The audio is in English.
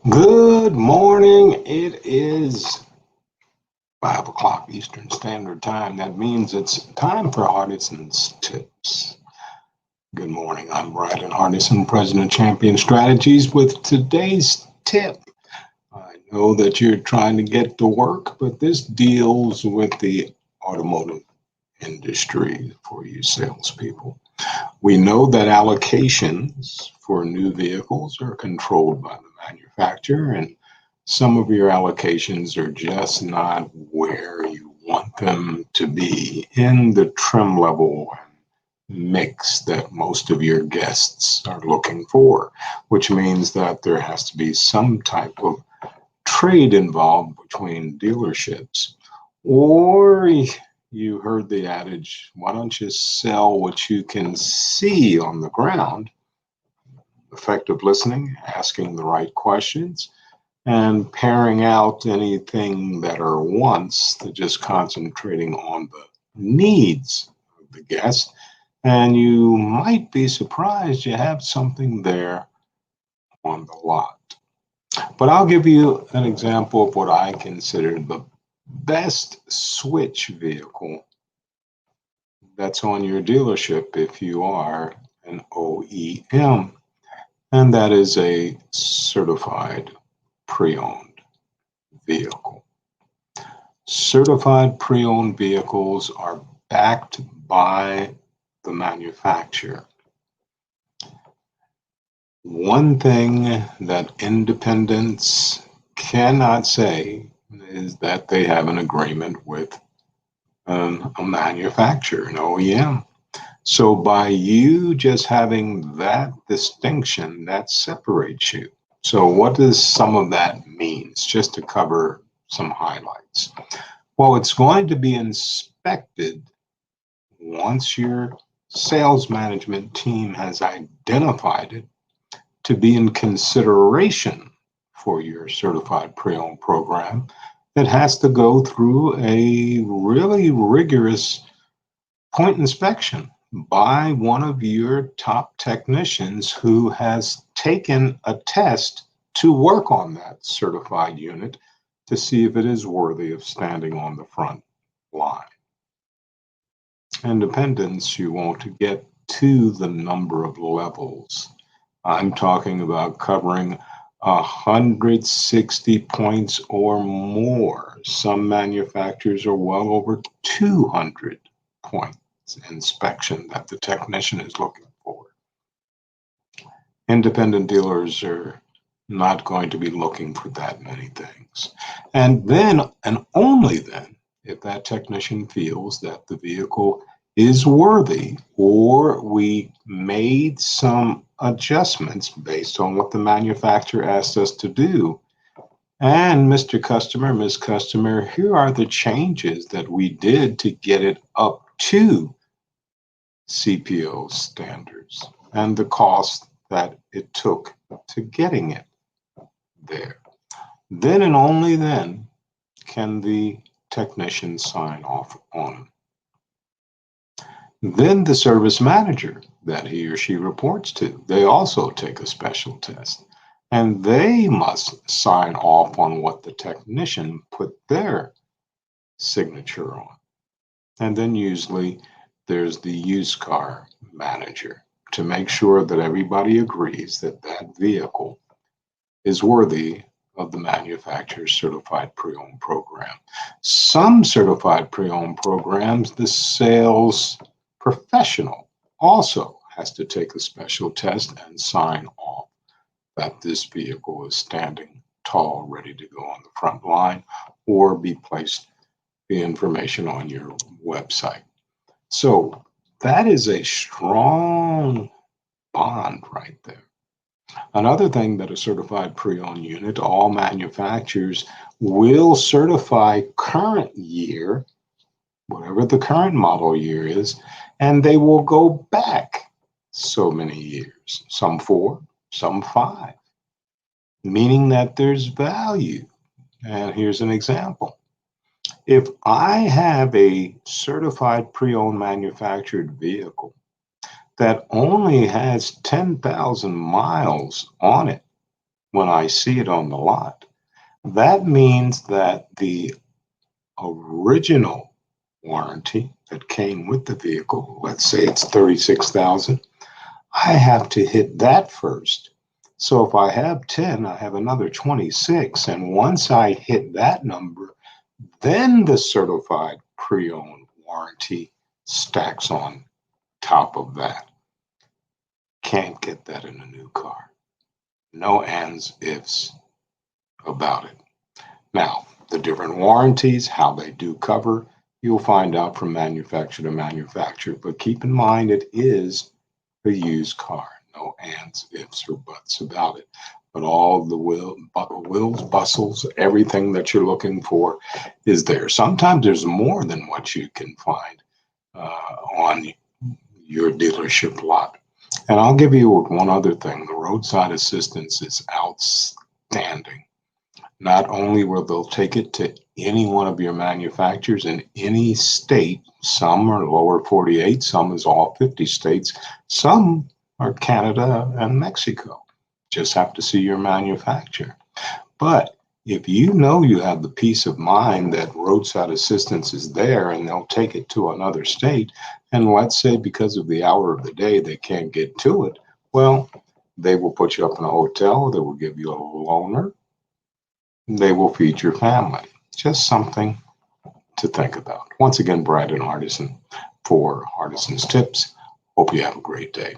Good morning. It is 5 o'clock Eastern Standard Time. That means it's time for Hardison'S Tips. Good morning. I'm Brian Hardison, President of Champion Strategies, with today's tip. I know that you're trying to get to work, but this deals with the automotive industry for you salespeople. We know that allocations for new vehicles are controlled by the manufacturer, and some of your allocations are just not where you want them to be in the trim level mix that most of your guests are looking for, which means that there has to be some type of trade involved between dealerships. Or you heard the adage, why don't you sell what you can see on the ground? Effective listening, asking the right questions, and paring out anything that are wants to just concentrating on the needs of the guest. And you might be surprised you have something there on the lot. But I'll give you an example of what I consider the best switch vehicle that's on your dealership if you are an OEM, and that is a certified pre-owned vehicle. Certified pre-owned vehicles are backed by the manufacturer. One thing that independents cannot say is that they have an agreement with a manufacturer, an OEM. So by you just having that distinction, that separates you. So what does some of that means? Just to cover some highlights. Well, it's going to be inspected once your sales management team has identified it to be in consideration for your certified pre-owned program. It has to go through a really rigorous point inspection by one of your top technicians who has taken a test to work on that certified unit to see if it is worthy of standing on the front line. Independence, you want to get to the number of levels. I'm talking about covering 160 points or more. Some manufacturers are well over 200 points inspection that the technician is looking for. Independent dealers are not going to be looking for that many things. And then, and only then, if that technician feels that the vehicle is worthy, or we made some adjustments based on what the manufacturer asked us to do. And Mr. Customer, Ms. Customer, here are the changes that we did to get it up to CPO standards and the cost that it took to getting it there. Then and only then can the technician sign off on it. Then the service manager that he or she reports to, they also take a special test, and they must sign off on what the technician put their signature on. And then usually there's the used car manager to make sure that everybody agrees that that vehicle is worthy of the manufacturer's certified pre-owned program. Some certified pre-owned programs, the sales professional also has to take a special test and sign off that this vehicle is standing tall, ready to go on the front line, or be placed the information on your website. So that is a strong bond right there. Another thing that a certified pre-owned unit, all manufacturers will certify current year, whatever the current model year is, and they will go back so many years, some 4, some 5, meaning that there's value. And here's an example. If I have a certified pre-owned manufactured vehicle that only has 10,000 miles on it, when I see it on the lot, that means that the original warranty that came with the vehicle, let's say it's 36,000, I have to hit that first. So if I have 10, I have another 26. And once I hit that number, then the certified pre-owned warranty stacks on top of that. Can't get that in a new car. No ands, ifs about it. Now, the different warranties, how they do cover, you'll find out from manufacturer to manufacturer. But keep in mind, it is a used car. No ands, ifs, or buts about it. But all the wheels, bustles, everything that you're looking for is there. Sometimes there's more than what you can find on your dealership lot. And I'll give you one other thing. The roadside assistance is outstanding. Not only will they'll take it to any one of your manufacturers in any state, some are lower 48, some is all 50 states, some are Canada and Mexico. Just have to see your manufacturer. But if you know you have the peace of mind that roadside assistance is there and they'll take it to another state, and let's say because of the hour of the day they can't get to it, well, they will put you up in a hotel, they will give you a loaner, they will feed your family. Just something to think about. Once again, Brad and Hardison for Hardison'S Tips. Hope you have a great day.